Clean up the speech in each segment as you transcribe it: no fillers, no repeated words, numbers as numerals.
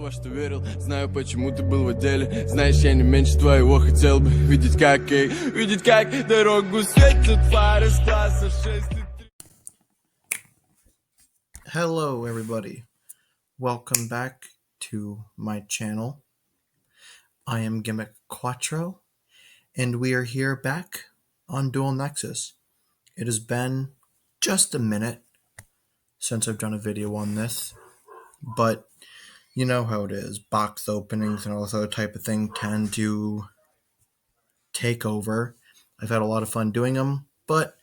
верил, во что верил. Знаю, почему ты был в отделе. Знаешь, я не меньше твоего хотел бы видеть, как дорогу светят фары с класса 6. Hello everybody, welcome back to my channel. I am Gimmick Quattro, and we are here back on Dual Nexus. It has been just a minute since I've done a video on this, but you know how it is. Box openings and all this other type of thing tend to take over. I've had a lot of fun doing them, but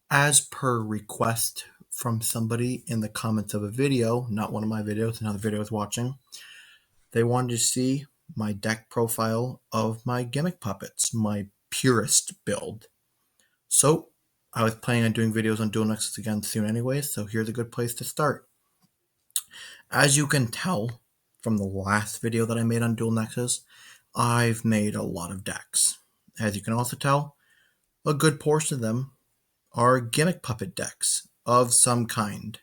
as per request from somebody in the comments of a video, not one of my videos, another video I was watching, they wanted to see my deck profile of my Gimmick Puppets, my purest build. So I was planning on doing videos on Dual Nexus again soon anyway, so here's a good place to start. As you can tell from the last video that I made on Dual Nexus, I've made a lot of decks. As you can also tell, a good portion of them are Gimmick Puppet decks of some kind.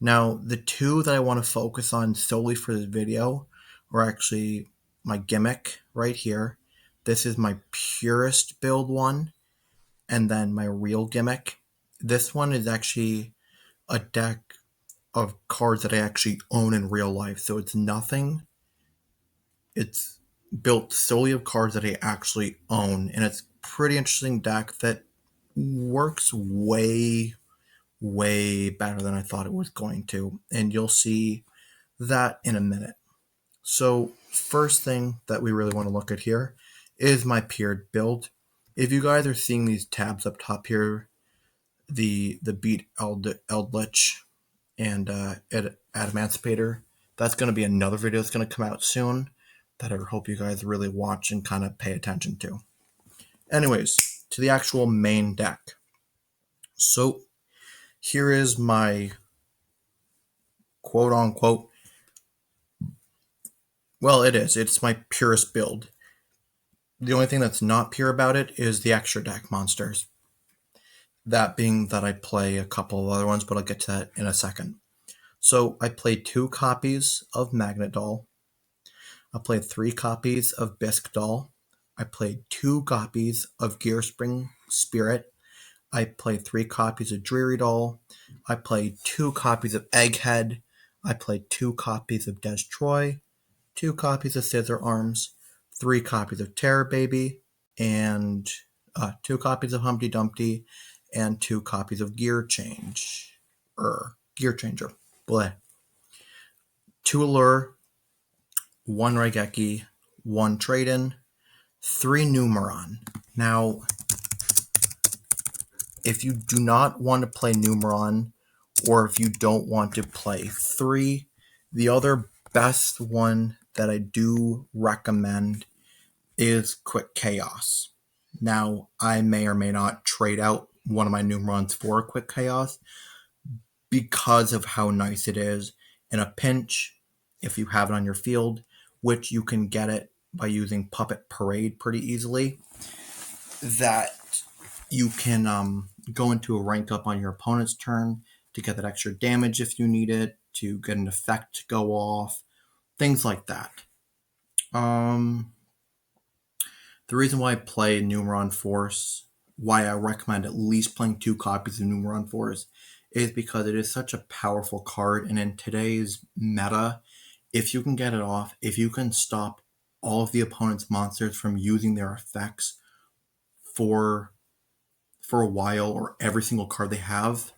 Now, the two that I want to focus on solely for this video are actually my Gimmick right here. This is my purest build one, and then my real Gimmick. This one is actually a deck of cards that I actually own in real life, so it's nothing. It's built solely of cards that I actually own, and it's a pretty interesting deck that works way better than I thought it was going to, and you'll see that in a minute. So first thing that we really want to look at here is my paired build. If you guys are seeing these tabs up top here, the Beat Eldritch and Adamantipator, that's going to be another video that's going to come out soon that I hope you guys really watch and kind of pay attention to. Anyways, to the actual main deck. So here is my quote-unquote, well, it's my purest build. The only thing that's not pure about it is the extra deck monsters. That being that I play a couple of other ones, but I'll get to that in a second. So I played 2 copies of Magnet Doll. I played 3 copies of Bisque Doll. I played 2 copies of Gearspring Spirit. I played 3 copies of Dreary Doll. I played 2 copies of Egghead. I played 2 copies of Des Troy, 2 copies of Scissor Arms, 3 copies of Terror Baby, and 2 copies of Humpty Dumpty, and 2 copies of Gear Changer. Bleh. 2 Allure, 1 Raigeki, 1 Trade-In, 3 Numeron. Now, if you do not want to play Numeron, or if you don't want to play 3, the other best one that I do recommend is Quick Chaos. Now, I may or may not trade out one of my Numerons for Quick Chaos because of how nice it is in a pinch if you have it on your field, which you can get it by using Puppet Parade pretty easily, that you can go into a rank up on your opponent's turn to get that extra damage if you need it, to get an effect to go off, things like that. The reason why I play Numeron Force, why I recommend at least playing 2 copies of Numeron Force, is because it is such a powerful card, and in today's meta, if you can get it off, if you can stop all of the opponent's monsters from using their effects for a while, or every single card they have,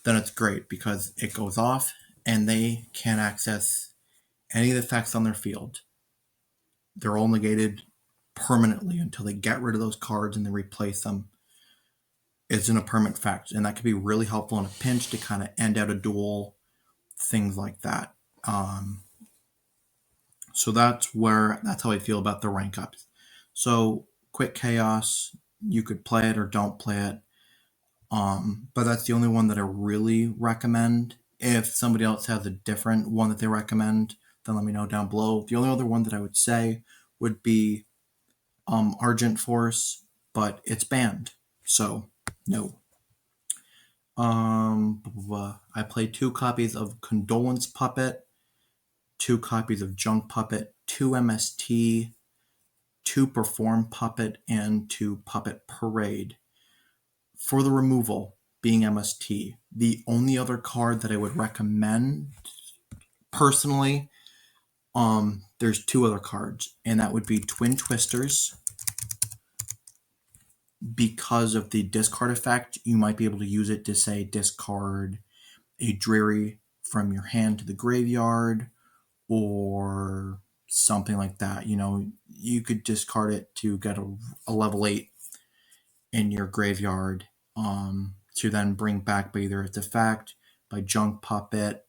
then it's great because it goes off and they can't access any of the effects on their field. They're all negated permanently until they get rid of those cards and they replace them. It's in a permanent effect, and that can be really helpful in a pinch to kind of end out a duel, things like that. So that's how I feel about the rank ups. So Quick Chaos, you could play it or don't play it. But that's the only one that I really recommend. If somebody else has a different one that they recommend, then let me know down below. The only other one that I would say would be Argent Force, but it's banned, so no. I played 2 copies of Condolence Puppet, 2 copies of Junk Puppet, 2 MST, 2 Perform Puppet, and 2 Puppet Parade. For the removal, being MST, the only other card that I would recommend personally, there's 2 other cards, and that would be Twin Twisters. Because of the discard effect, you might be able to use it to, say, discard a Dreary from your hand to the graveyard, or something like that. You know, you could discard it to get a level 8 in your graveyard, to then bring back by either its effect, by Junk Puppet,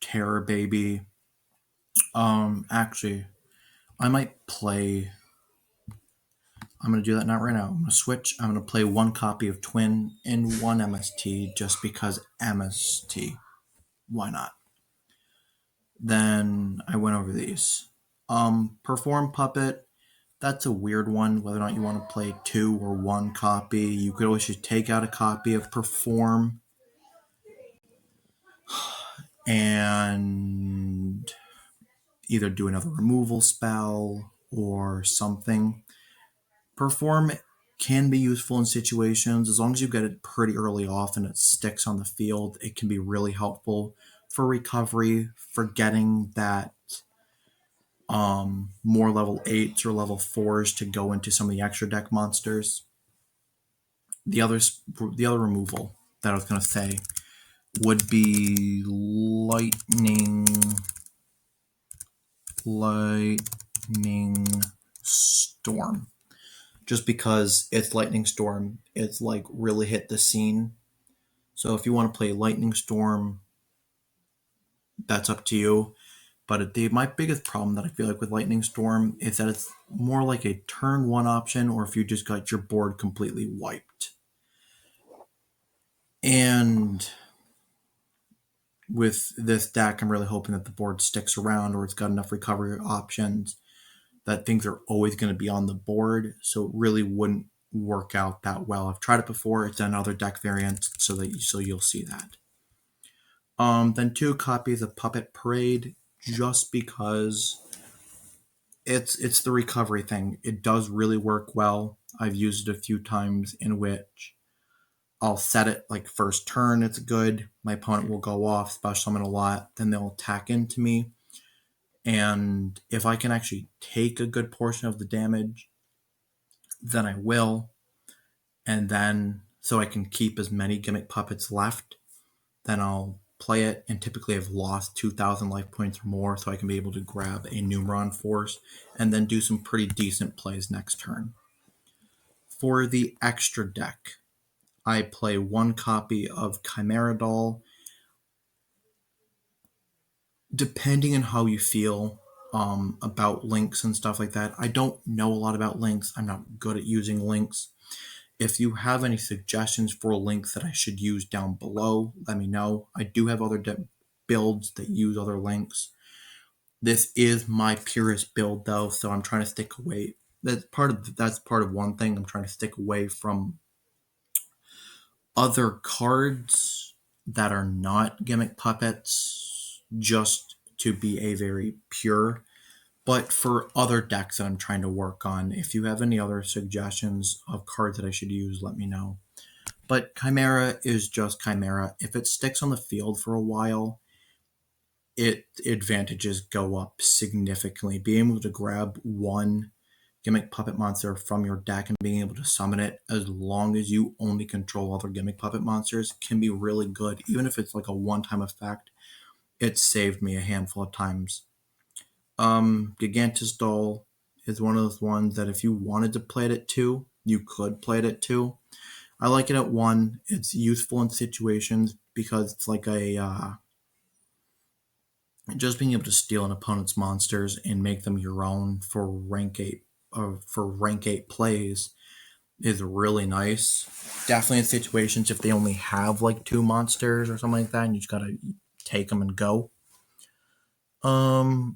Terror Baby. Actually, I might play. I'm going to do that not right now. I'm going to switch. I'm going to play 1 copy of Twin and 1 MST just because MST. Why not? Then I went over these. Perform Puppet. That's a weird one, whether or not you want to play 2 or 1 copy. You could always just take out a copy of Perform and either do another removal spell or something. Perform can be useful in situations. As long as you get it pretty early off and it sticks on the field, it can be really helpful for recovery, for getting that more level 8s or level 4s to go into some of the extra deck monsters. The other removal that I was going to say would be Lightning Storm. Just because it's Lightning Storm, it's like really hit the scene. So if you want to play Lightning Storm, that's up to you. But my biggest problem that I feel like with Lightning Storm is that it's more like a turn 1 option, or if you just got your board completely wiped. And with this deck, I'm really hoping that the board sticks around, or it's got enough recovery options that things are always going to be on the board, so it really wouldn't work out that well. I've tried it before. It's done other deck variants, so you'll see that. Then 2 copies of Puppet Parade, just because it's the recovery thing. It does really work well. I've used it a few times in which I'll set it like first turn, it's good. My opponent will go off, special summon a lot, then they'll attack into me. And if I can actually take a good portion of the damage, then I will. And then, so I can keep as many Gimmick Puppets left, then I'll play it, and typically I've lost 2,000 life points or more, so I can be able to grab a Numeron Force and then do some pretty decent plays next turn. For the extra deck, I play 1 copy of Chimera Doll. Depending on how you feel about links and stuff like that. I don't know a lot about links. I'm not good at using links. If you have any suggestions for links that I should use down below, let me know. I do have other builds that use other links. This is my purest build though, so I'm trying to stick away. That's part of one thing. I'm trying to stick away from other cards that are not Gimmick Puppets, just to be a very pure. But for other decks that I'm trying to work on, if you have any other suggestions of cards that I should use, let me know. But Chimera is just Chimera. If it sticks on the field for a while, its advantages go up significantly. Being able to grab 1 Gimmick Puppet monster from your deck and being able to summon it, as long as you only control other Gimmick Puppet monsters, can be really good. Even if it's like a one-time effect, it saved me a handful of times. Gigantus Doll is one of those ones that if you wanted to play it at 2, you could play it at 2. I like it at 1. It's useful in situations because it's like just being able to steal an opponent's monsters and make them your own for rank 8 plays is really nice. Definitely in situations if they only have like 2 monsters or something like that, and you just gotta take them and go.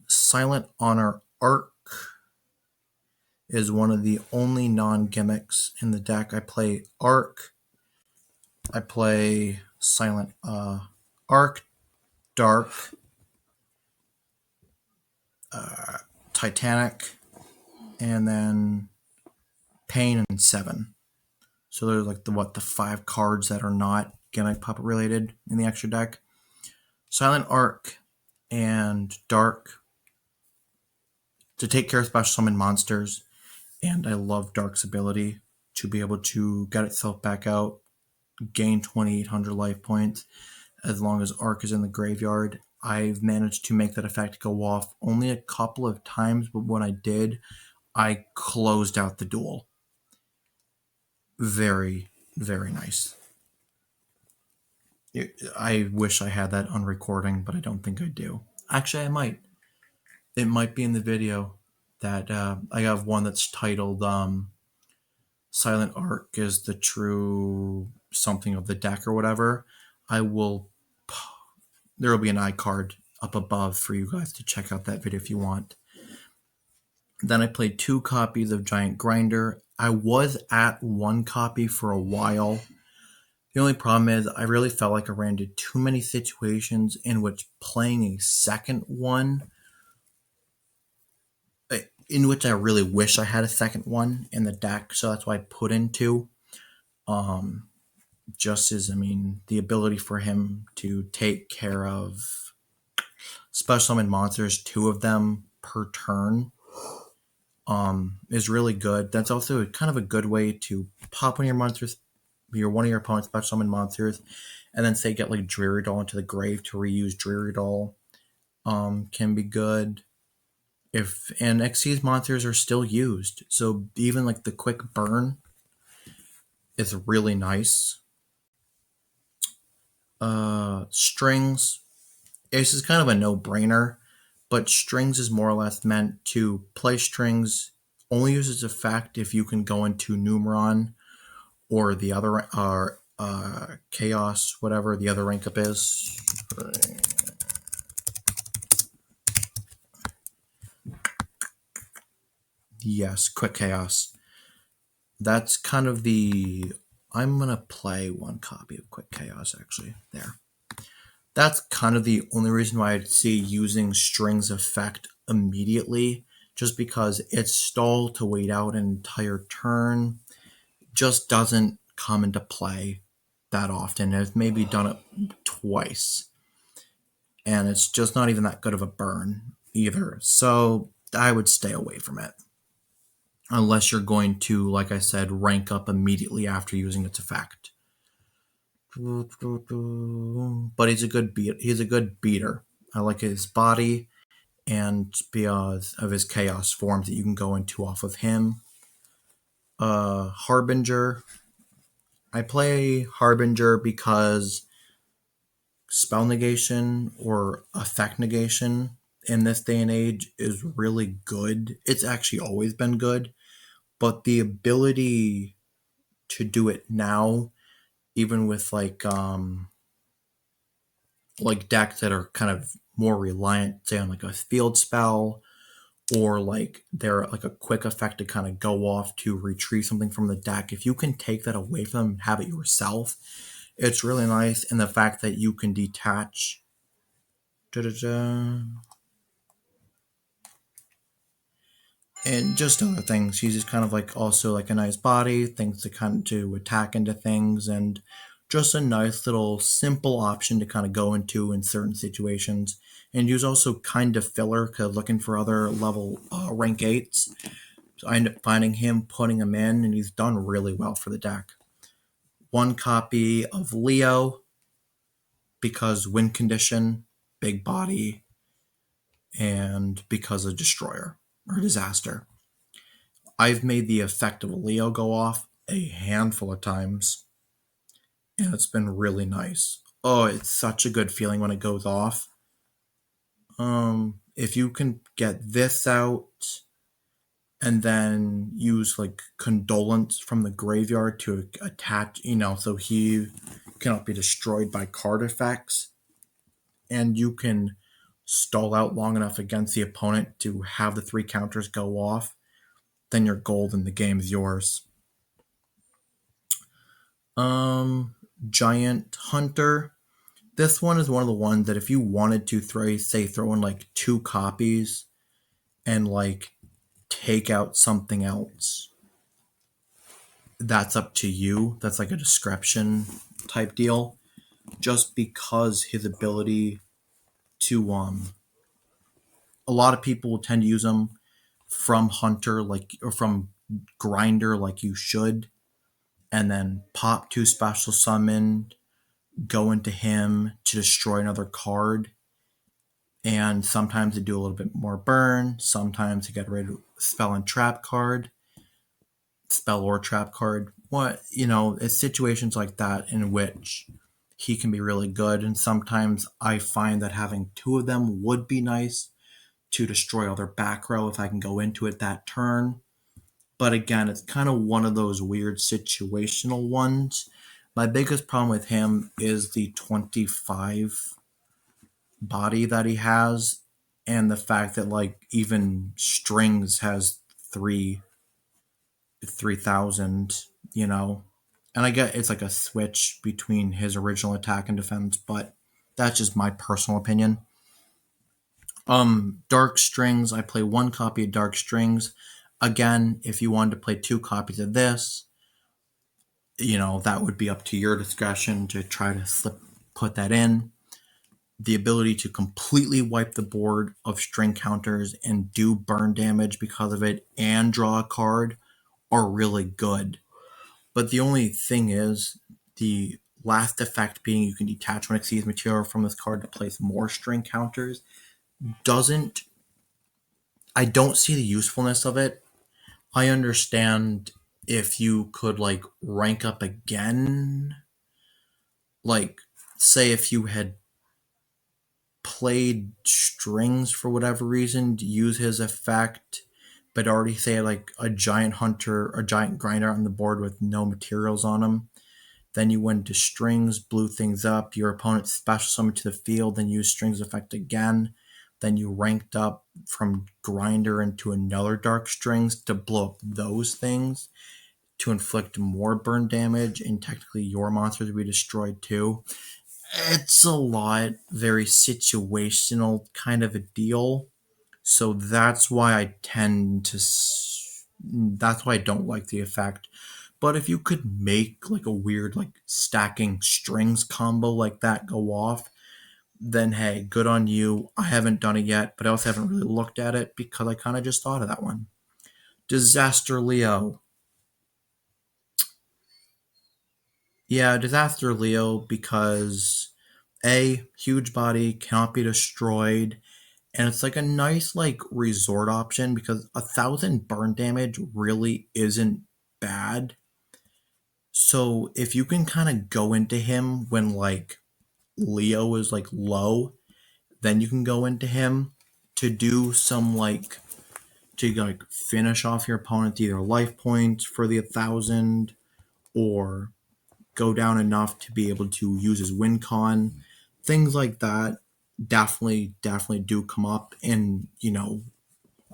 Silent Honor Arc is one of the only non-gimmicks in the deck. I play Arc. I play Silent Arc, Dark, Titanic, and then Pain and 7. So they're like the 5 cards that are not Gimmick Puppet related in the extra deck. Silent Arc and Dark to take care of special summon monsters, and I love Dark's ability to be able to get itself back out, gain 2,800 life points as long as Arc is in the graveyard. I've managed to make that effect go off only a couple of times, but when I did, I closed out the duel. Very, very nice. I wish I had that on recording, but I don't think I do. Actually, I might. It might be in the video that I have one that's titled Silent Arc is the true something of the deck or whatever. I will. There will be an iCard up above for you guys to check out that video if you want. Then I played 2 copies of Giant Grinder. I was at 1 copy for a while. The only problem is I really felt like I ran into too many situations in which playing a second one, in which I really wish I had a second one in the deck, so that's why I put in 2. Just as, the ability for him to take care of special summon monsters, 2 of them per turn, is really good. That's also kind of a good way to pop one of your monsters, one of your opponent's special summon monsters, and then say get like Dreary Doll into the grave to reuse Dreary Doll. Can be good. And Xyz monsters are still used, so even like the quick burn is really nice. Strings. This is kind of a no-brainer, but strings is more or less meant to play strings. Only uses effect if you can go into Numeron or the other Chaos, whatever the other rank up is. Yes, Quick Chaos. That's kind of the... I'm going to play 1 copy of Quick Chaos, actually. There. That's kind of the only reason why I'd see using Strings effect immediately, just because it's stalled to wait out an entire turn. Just doesn't come into play that often. I've maybe done it twice. And it's just not even that good of a burn either. So I would stay away from it. Unless you're going to, like I said, rank up immediately after using its effect. But he's a good beater. I like his body and because of his chaos forms that you can go into off of him. Harbinger. I play Harbinger because spell negation or effect negation in this day and age is really good. It's actually always been good, but the ability to do it now, even with like decks that are kind of more reliant, say on like a field spell, or like they're like a quick effect to kind of go off to retrieve something from the deck. If you can take that away from them and have it yourself, it's really nice. And the fact that you can detach. And just other things. He's just kind of like also like a nice body, things to kind of to attack into things, and just a nice little simple option to kind of go into in certain situations. And he was also kind of filler because looking for other level rank 8s. So I ended up finding him, putting him in, and he's done really well for the deck. 1 copy of Leo because win condition, big body, and because of Destroyer or Disaster. I've made the effect of Leo go off a handful of times, and it's been really nice. Oh, it's such a good feeling when it goes off. If you can get this out and then use like Condolence from the graveyard to attach, so he cannot be destroyed by card effects, and you can stall out long enough against the opponent to have the 3 counters go off, then you're golden. The game's yours. Giant Hunter. This one is one of the ones that if you wanted to throw in like 2 copies and like take out something else, that's up to you. That's like a description type deal. Just because his ability to a lot of people will tend to use him from hunter like or from grinder like you should, and then pop 2 special summon, go into him to destroy another card, and sometimes to do a little bit more burn, sometimes to get rid of spell and trap card, spell or trap card. What it's situations like that in which he can be really good, and sometimes I find that having 2 of them would be nice to destroy other back row if I can go into it that turn. But again, it's kind of one of those weird situational ones. My biggest problem with him is the 25 body that he has, and the fact that like even strings has 3,000, and I get it's like a switch between his original attack and defense, but that's just my personal opinion. Dark Strings, I play 1 copy of Dark Strings. Again, if you wanted to play 2 copies of this, that would be up to your discretion to try to put that in. The ability to completely wipe the board of string counters and do burn damage because of it and draw a card are really good. But the only thing is, the last effect being you can detach one exceeds material from this card to place more string counters I don't see the usefulness of it. I understand if you could like rank up again, like say if you had played strings for whatever reason to use his effect, but already say like a giant hunter, a giant grinder on the board with no materials on him. Then you went to strings, blew things up. Your opponent special summoned to the field, then used strings effect again. Then you ranked up from grinder into another dark strings to blow up those things to inflict more burn damage, and technically your monsters will be destroyed too. It's a lot, very situational kind of a deal. So that's why that's why I don't like the effect. But if you could make like a weird like stacking strings combo like that go off, then hey, good on you. I haven't done it yet, but I also haven't really looked at it because I kind of just thought of that one. Disaster Leo. Yeah, Disaster Leo because A, huge body, cannot be destroyed, and it's like a nice like resort option because 1,000 burn damage really isn't bad. So if you can kind of go into him when like Leo is like low, then you can go into him to do some like to like finish off your opponent's either life points for the 1,000 or go down enough to be able to use his win con. Things like that definitely do come up in,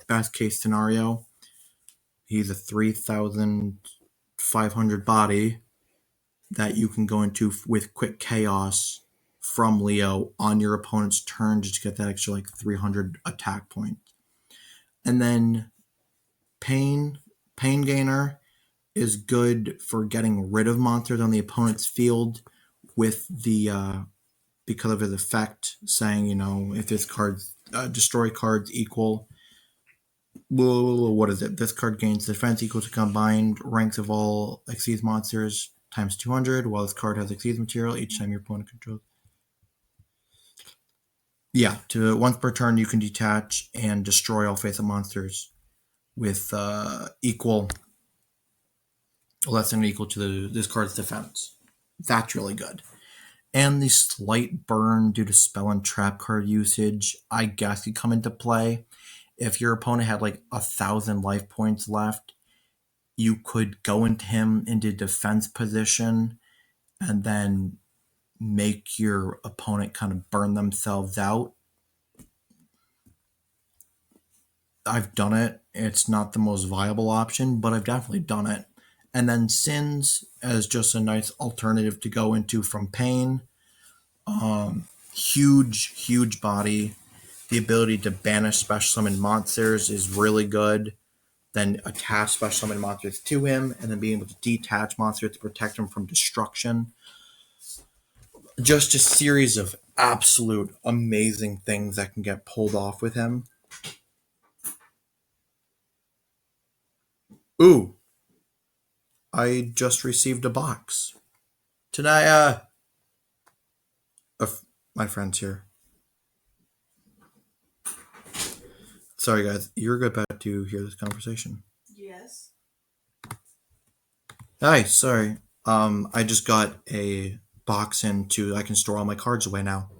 best case scenario. He's a 3,500 body that you can go into with quick chaos from Leo on your opponent's turn just to get that extra like 300 attack point. And then Pain Gainer is good for getting rid of monsters on the opponent's field with the because of his effect saying, if this card's destroy cards equal, what is it? This card gains defense equal to combined ranks of all exceeds monsters times 200, while this card has exceeds material each time your opponent controls. Yeah, to once per turn you can detach and destroy all face-up monsters with equal, less than or equal to this card's defense. That's really good. And the slight burn due to spell and trap card usage, I guess, could come into play. If your opponent had like 1,000 life points left, you could go into him into defense position and then make your opponent kind of burn themselves out. I've done it. It's not the most viable option, but I've definitely done it. And then Sins as just a nice alternative to go into from Pain. Huge body. the ability to banish special summon monsters is really good. Then attach special summon monsters to him, and then being able to detach monsters to protect him from destruction. Just a series of absolute amazing things that can get pulled off with him. Ooh, I just received a box. Tanaya! My friend's here. Sorry, guys. You're good about to hear this conversation. Yes. Hi, sorry. I just got a box I can store all my cards away now.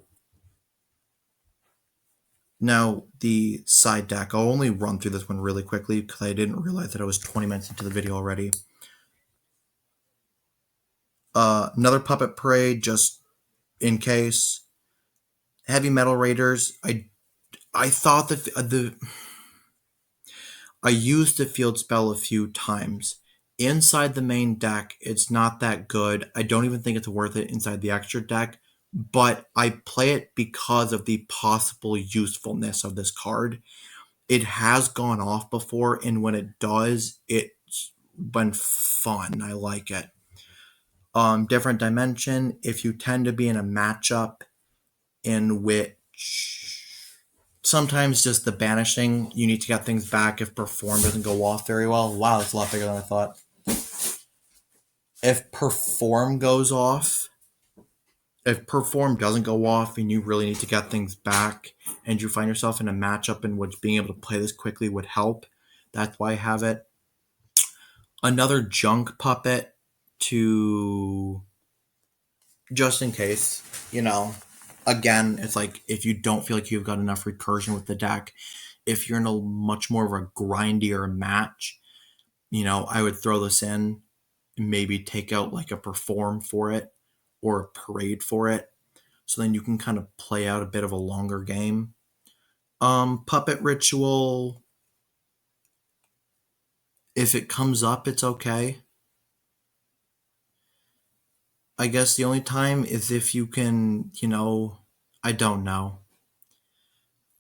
Now, the side deck, I'll only run through this one really quickly because I didn't realize that I was 20 minutes into the video already. Another Puppet Parade, just in case. Heavy Metal Raiders, I thought that I used the field spell a few times. Inside the main deck, it's not that good. I don't even think it's worth it inside the extra deck, but I play it because of the possible usefulness of this card. It has gone off before, and when it does, it's been fun. I like it. Different dimension. If you tend to be in a matchup in which sometimes just the banishing, you need to get things back if perform doesn't go off very well. Wow, that's a lot bigger than I thought. If perform doesn't go off and you really need to get things back and you find yourself in a matchup in which being able to play this quickly would help, that's why I have it. Another junk puppet to just in case, again, it's like if you don't feel like you've got enough recursion with the deck, if you're in a much more of a grindier match, I would throw this in and maybe take out like a perform for it or a parade for it. So then you can kind of play out a bit of a longer game. Puppet Ritual, if it comes up, it's okay. I guess the only time is if you can, I don't know.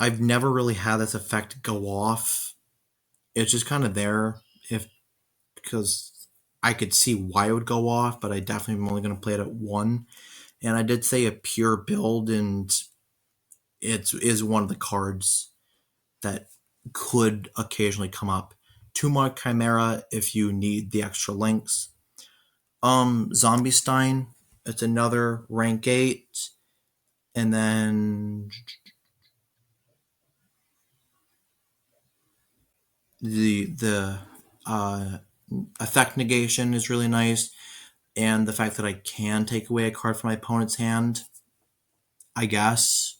I've never really had this effect go off. It's just kind of there because I could see why it would go off, but I definitely am only going to play it at 1. And I did say a pure build, and it is one of the cards that could occasionally come up. 2-mark Chimera if you need the extra links. Zombie Stein, it's another rank 8. And then the effect negation is really nice, and the fact that I can take away a card from my opponent's hand, I guess.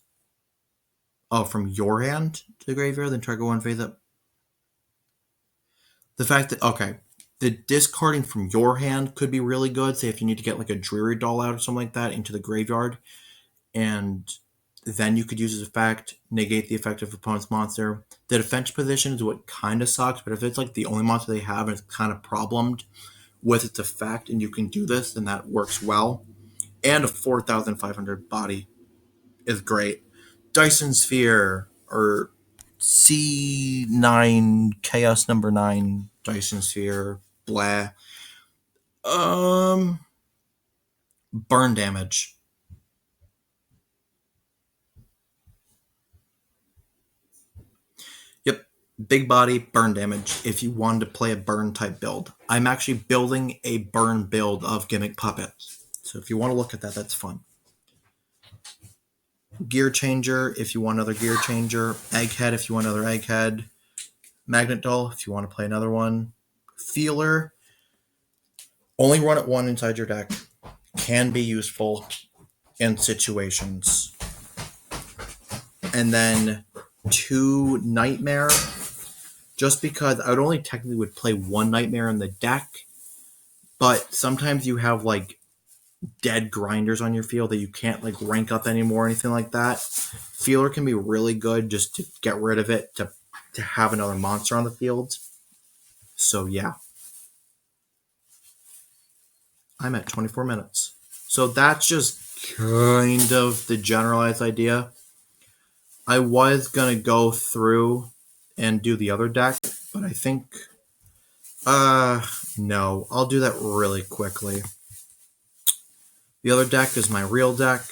Oh, from your hand to the graveyard, then trigger one phase up. The fact that, okay, the discarding from your hand could be really good. Say if you need to get like a Dreary Doll out or something like that into the graveyard, and then you could use its effect, negate the effect of opponent's monster. The defense position is what kind of sucks, but if it's like the only monster they have and it's kind of problemed with its effect and you can do this, then that works well. And a 4,500 body is great. Dyson Sphere, or C9, Chaos number 9, Dyson Sphere, blah. Burn damage. Yep, big body, burn damage if you wanted to play a burn type build. I'm actually building a burn build of Gimmick Puppet. So if you want to look at that, that's fun. Gear Changer if you want another Gear Changer. Egghead if you want another Egghead. Magnet Doll if you want to play another one. Feeler, only run at 1 inside your deck. Can be useful in situations. And then 2 Nightmare, just because I would only technically would play 1 Nightmare in the deck, but sometimes you have like dead grinders on your field that you can't like rank up anymore or anything like that. Feeler can be really good just to get rid of it, to have another monster on the field. So yeah. I'm at 24 minutes. So that's just kind of the generalized idea. I was gonna go through and do the other deck, but I think no, I'll do that really quickly. The other deck is my real deck.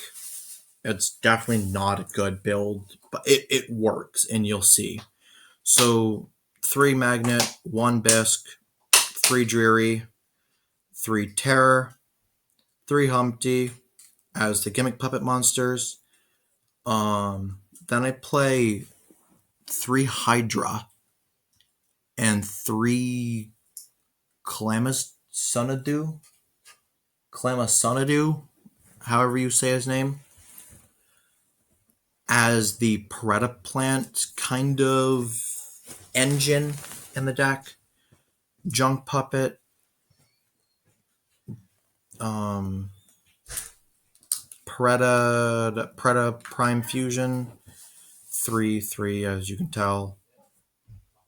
It's definitely not a good build, but it works, and you'll see. So 3 Magnet, 1 Bisque, 3 Dreary, 3 Terror, 3 Humpty as the Gimmick Puppet monsters. Then I play 3 Hydra and 3 Clamasunadu, however you say his name, as the Paretta plant kind of engine in the deck. Junk Puppet, Paretta Prime Fusion, 3/3 as you can tell.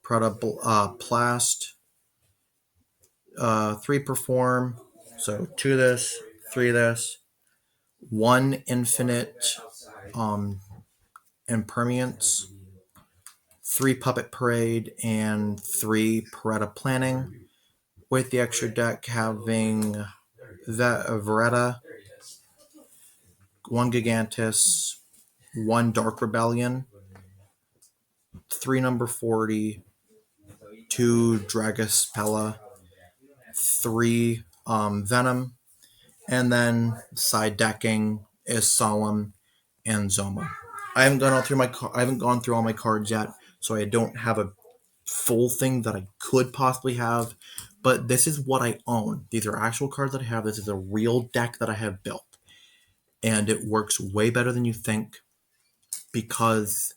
Paretta Plast, 3 Perform, so 2 this, 3 this, 1 Infinite Impermanence, 3 Puppet Parade, and 3 Paretta Planning, with the extra deck having Veretta, 1 Gigantus, 1 Dark Rebellion, 3 Number 40, 2 Dragospella, 3 Venom, and then side decking is Solemn and Zoma. I haven't gone through all my cards yet, so I don't have a full thing that I could possibly have. But this is what I own. These are actual cards that I have. This is a real deck that I have built, and it works way better than you think because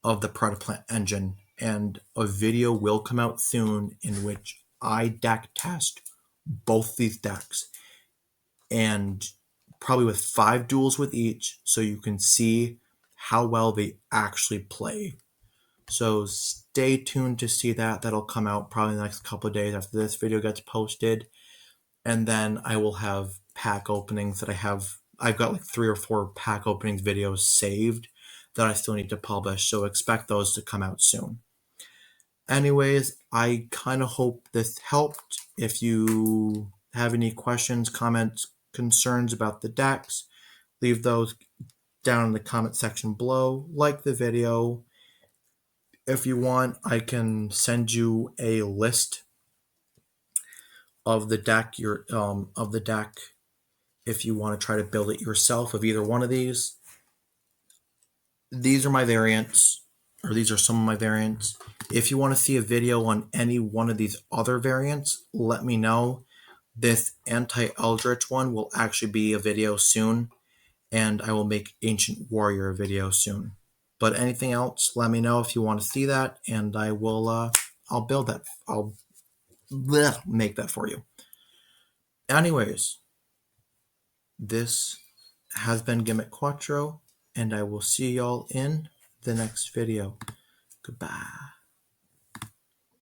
of the Paretta Plant engine. And a video will come out soon in which I deck test both these decks, and probably with 5 duels with each, so you can see how well they actually play. So stay tuned to see that. That'll come out probably the next couple of days after this video gets posted. And then I will have pack openings that I've got like 3 or 4 pack openings videos saved that I still need to publish. So expect those to come out soon. Anyways, I kind of hope this helped. If you have any questions, comments, concerns about the decks, leave those down in the comment section below. Like the video. If you want, I can send you a list of the deck if you want to try to build it yourself of either one of these. These are my variants, or these are some of my variants. If you want to see a video on any one of these other variants, let me know. This anti-Eldritch one will actually be a video soon, and I will make Ancient Warrior a video soon. But anything else, let me know if you want to see that, and I will. I'll build that. I'll make that for you. Anyways, this has been Gimmick Quattro, and I will see y'all in the next video. Goodbye.